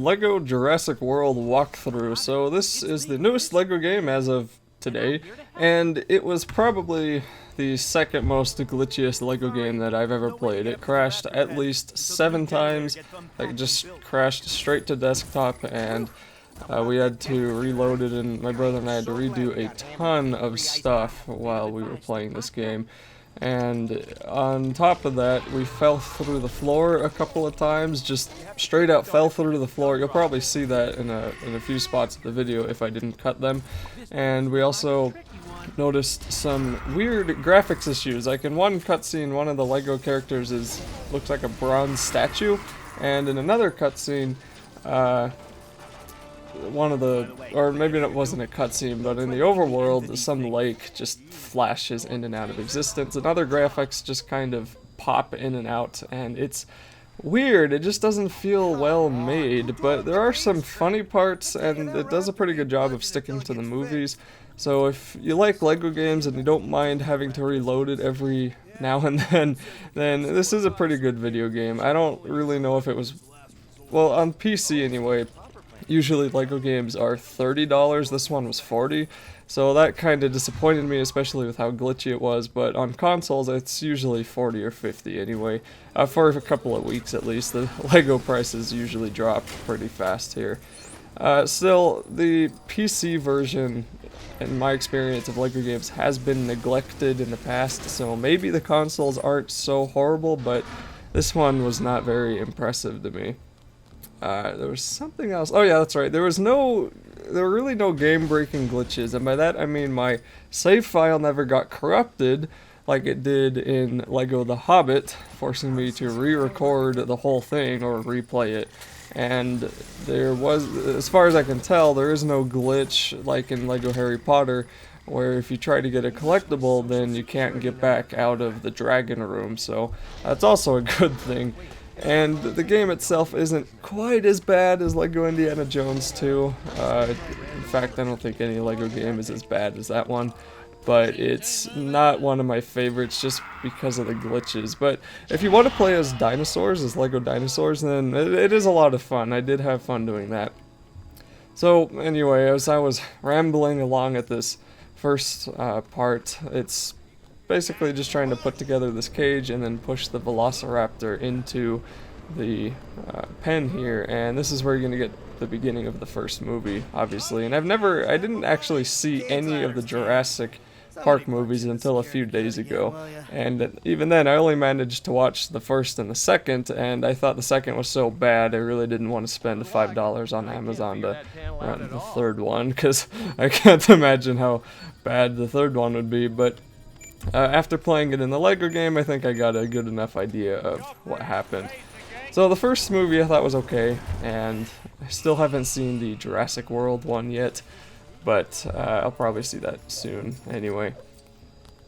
Lego Jurassic World walkthrough. So this is the newest Lego game as of today, and it was probably the second most glitchiest Lego game that I've ever played. It crashed at least 7 times. It just crashed straight to desktop, and we had to reload it, and my brother and I had to redo a ton of stuff while we were playing this game. And on top of that, we fell through the floor a couple of times, just straight out fell through the floor. You'll probably see that in a few spots of the video if I didn't cut them. And we also noticed some weird graphics issues. Like in one cutscene, one of the Lego characters looks like a bronze statue, and in another cutscene, or maybe it wasn't a cutscene, but in the overworld, some lake just flashes in and out of existence, and other graphics just kind of pop in and out, and it's weird. It just doesn't feel well made, but there are some funny parts, and it does a pretty good job of sticking to the movies. So if you like Lego games and you don't mind having to reload it every now and then this is a pretty good video game. I don't really know if it was, well, on PC anyway. Usually Lego games are $30, this one was $40, so that kind of disappointed me, especially with how glitchy it was, but on consoles it's usually $40 or $50 anyway. For a couple of weeks at least, the Lego prices usually drop pretty fast here. Still, the PC version, in my experience of Lego games, has been neglected in the past, so maybe the consoles aren't so horrible, but this one was not very impressive to me. There was something else. Oh yeah, that's right. There were really no game-breaking glitches, and by that I mean my save file never got corrupted like it did in Lego The Hobbit, forcing me to re-record the whole thing or replay it. And there was, as far as I can tell, there is no glitch like in Lego Harry Potter, where if you try to get a collectible, then you can't get back out of the dragon room, so that's also a good thing. And the game itself isn't quite as bad as Lego Indiana Jones 2. In fact, I don't think any Lego game is as bad as that one. But it's not one of my favorites just because of the glitches. But if you want to play as dinosaurs, as Lego dinosaurs, then it is a lot of fun. I did have fun doing that. So anyway, as I was rambling along at this first part, it's basically just trying to put together this cage and then push the Velociraptor into the pen here, and this is where you're gonna get the beginning of the first movie, obviously. And I didn't actually see any of the Jurassic Park movies until a few days ago, and even then I only managed to watch the first and the second, and I thought the second was so bad I really didn't want to spend the $5 on Amazon to rent the third one, because I can't imagine how bad the third one would be. But after playing it in the Lego game, I think I got a good enough idea of what happened. So the first movie I thought was okay, and I still haven't seen the Jurassic World one yet, but I'll probably see that soon anyway.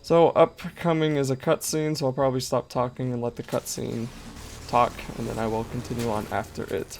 So upcoming is a cutscene, so I'll probably stop talking and let the cutscene talk, and then I will continue on after it.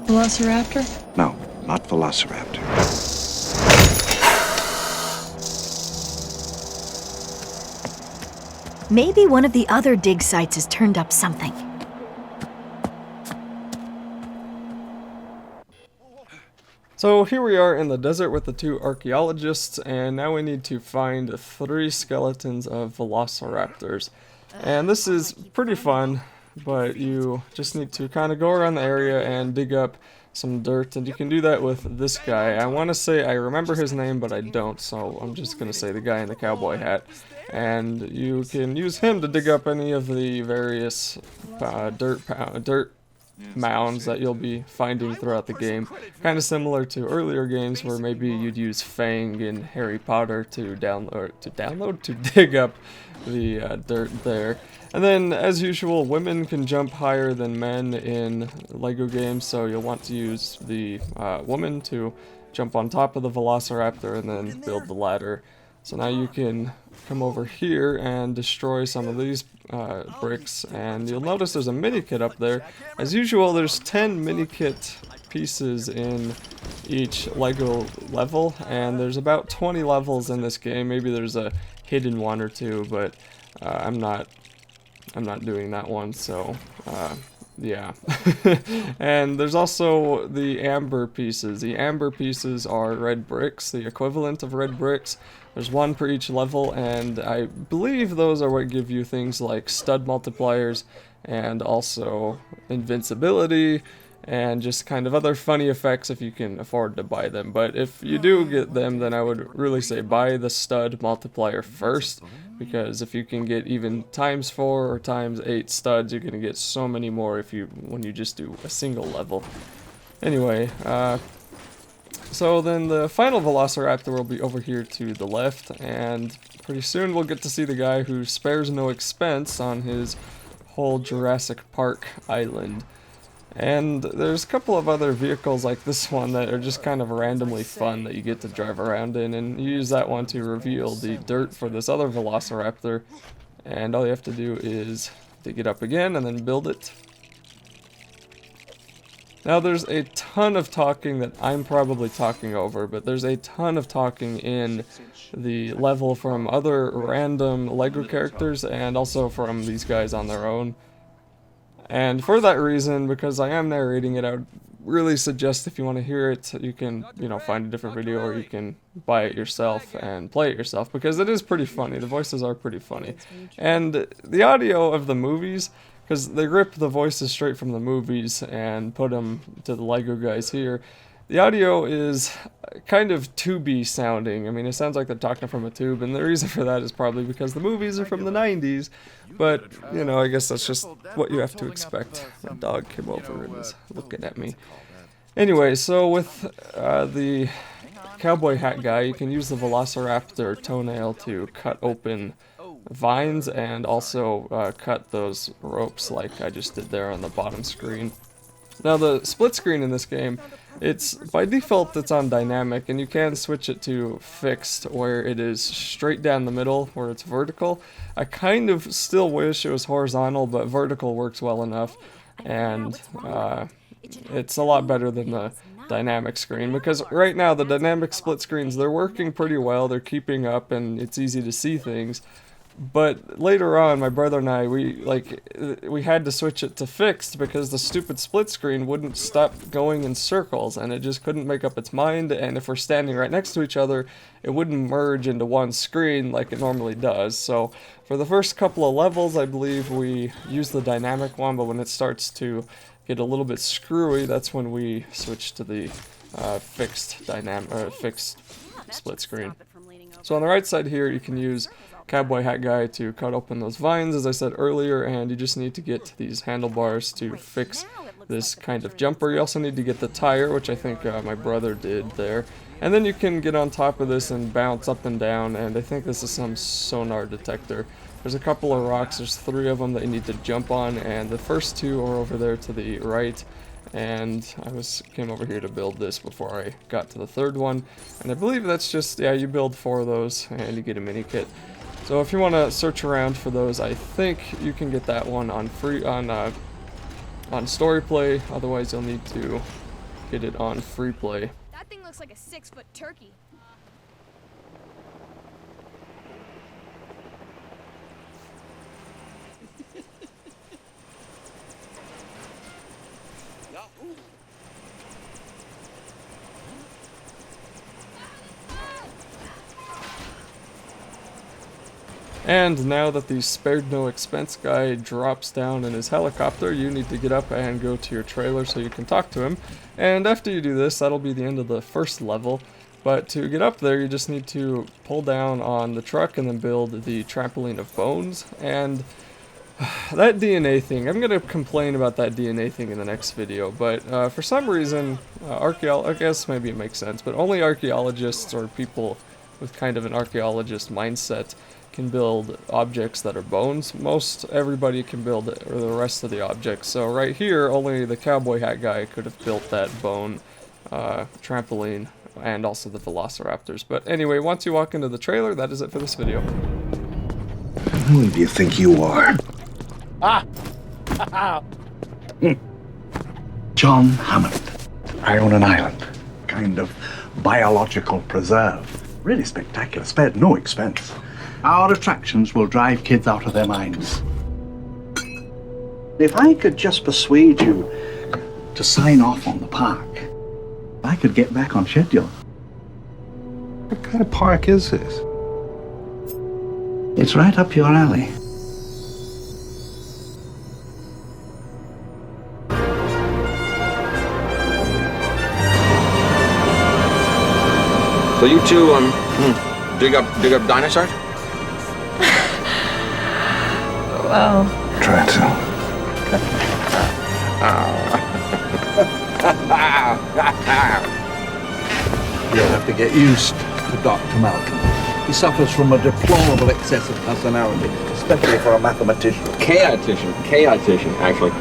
Velociraptor? No, not Velociraptor. Maybe one of the other dig sites has turned up something. So here we are in the desert with the 2 archaeologists, and now we need to find 3 skeletons of Velociraptors. And this is pretty fun, but you just need to kind of go around the area and dig up some dirt, and you can do that with this guy. I want to say I remember his name, but I don't, so I'm just going to say the guy in the cowboy hat. And you can use him to dig up any of the various dirt mounds that you'll be finding throughout the game. Kind of similar to earlier games where maybe you'd use Fang in Harry Potter to dig up the dirt there. And then, as usual, women can jump higher than men in Lego games, so you'll want to use the woman to jump on top of the Velociraptor and then build the ladder. So now you can come over here and destroy some of these bricks, and you'll notice there's a mini kit up there. As usual, there's 10 mini kit pieces in each Lego level, and there's about 20 levels in this game. Maybe there's a hidden one or two, but I'm not doing that one, so yeah. And there's also the amber pieces. The amber pieces are red bricks, the equivalent of red bricks. There's one per each level, and I believe those are what give you things like stud multipliers and also invincibility and just kind of other funny effects if you can afford to buy them. But if you do get them, then I would really say buy the stud multiplier first, because if you can get even ×4 or ×8 studs, you're gonna get so many more when you just do a single level. Anyway, so then the final Velociraptor will be over here to the left, and pretty soon we'll get to see the guy who spares no expense on his whole Jurassic Park island. And there's a couple of other vehicles like this one that are just kind of randomly fun that you get to drive around in, and you use that one to reveal the dirt for this other Velociraptor, and all you have to do is dig it up again and then build it. Now there's a ton of talking that I'm probably talking over, but there's a ton of talking in the level from other random Lego characters and also from these guys on their own. And for that reason, because I am narrating it, I would really suggest if you want to hear it, you can, find a different video or you can buy it yourself and play it yourself, because it is pretty funny. The voices are pretty funny. And the audio of the movies, because they rip the voices straight from the movies and put them to the Lego guys here, the audio is kind of tubey sounding. I mean, it sounds like they're talking from a tube, and the reason for that is probably because the movies are from the 90s, but, I guess that's just what you have to expect. My dog came over and is looking at me. Anyway, so with the cowboy hat guy, you can use the Velociraptor toenail to cut open vines and also cut those ropes like I just did there on the bottom screen. Now the split screen in this game, by default it's on dynamic, and you can switch it to fixed where it is straight down the middle where it's vertical. I kind of still wish it was horizontal, but vertical works well enough, and it's a lot better than the dynamic screen, because right now the dynamic split screens, they're working pretty well, they're keeping up, and it's easy to see things. But later on, my brother and I, we had to switch it to fixed because the stupid split screen wouldn't stop going in circles, and it just couldn't make up its mind, and if we're standing right next to each other, it wouldn't merge into one screen like it normally does. So for the first couple of levels, I believe we use the dynamic one, but when it starts to get a little bit screwy, that's when we switch to the fixed split screen. So on the right side here, you can use cowboy hat guy to cut open those vines, as I said earlier, and you just need to get these handlebars to fix this kind of jumper. You also need to get the tire, which I think my brother did there, and then you can get on top of this and bounce up and down, and I think this is some sonar detector. There's a couple of rocks, there's 3 of them that you need to jump on, and the first 2 are over there to the right, and I came over here to build this before I got to the 3rd one, and I believe that's just, yeah, you build 4 of those and you get a mini kit. So if you want to search around for those, I think you can get that one on story play. Otherwise, you'll need to get it on free play. That thing looks like a 6-foot turkey. And now that the spared no expense guy drops down in his helicopter, you need to get up and go to your trailer so you can talk to him. And after you do this, that'll be the end of the first level. But to get up there, you just need to pull down on the truck and then build the trampoline of bones. And that DNA thing, I'm gonna complain about that DNA thing in the next video, but for some reason, I guess maybe it makes sense, but only archaeologists or people with kind of an archaeologist mindset can build objects that are bones. Most everybody can build it, or the rest of the objects. So right here, only the cowboy hat guy could have built that bone trampoline, and also the Velociraptors. But anyway, once you walk into the trailer, that is it for this video. Who do you think you are? John Hammond. I own an island, kind of biological preserve. Really spectacular, spared no expense. Our attractions will drive kids out of their minds. If I could just persuade you to sign off on the park, I could get back on schedule. What kind of park is this? It's right up your alley. So you two dig up dinosaurs? Well, Try to. You'll have to get used to Dr. Malcolm. He suffers from a deplorable excess of personality, especially for a mathematician. Chaotician, actually.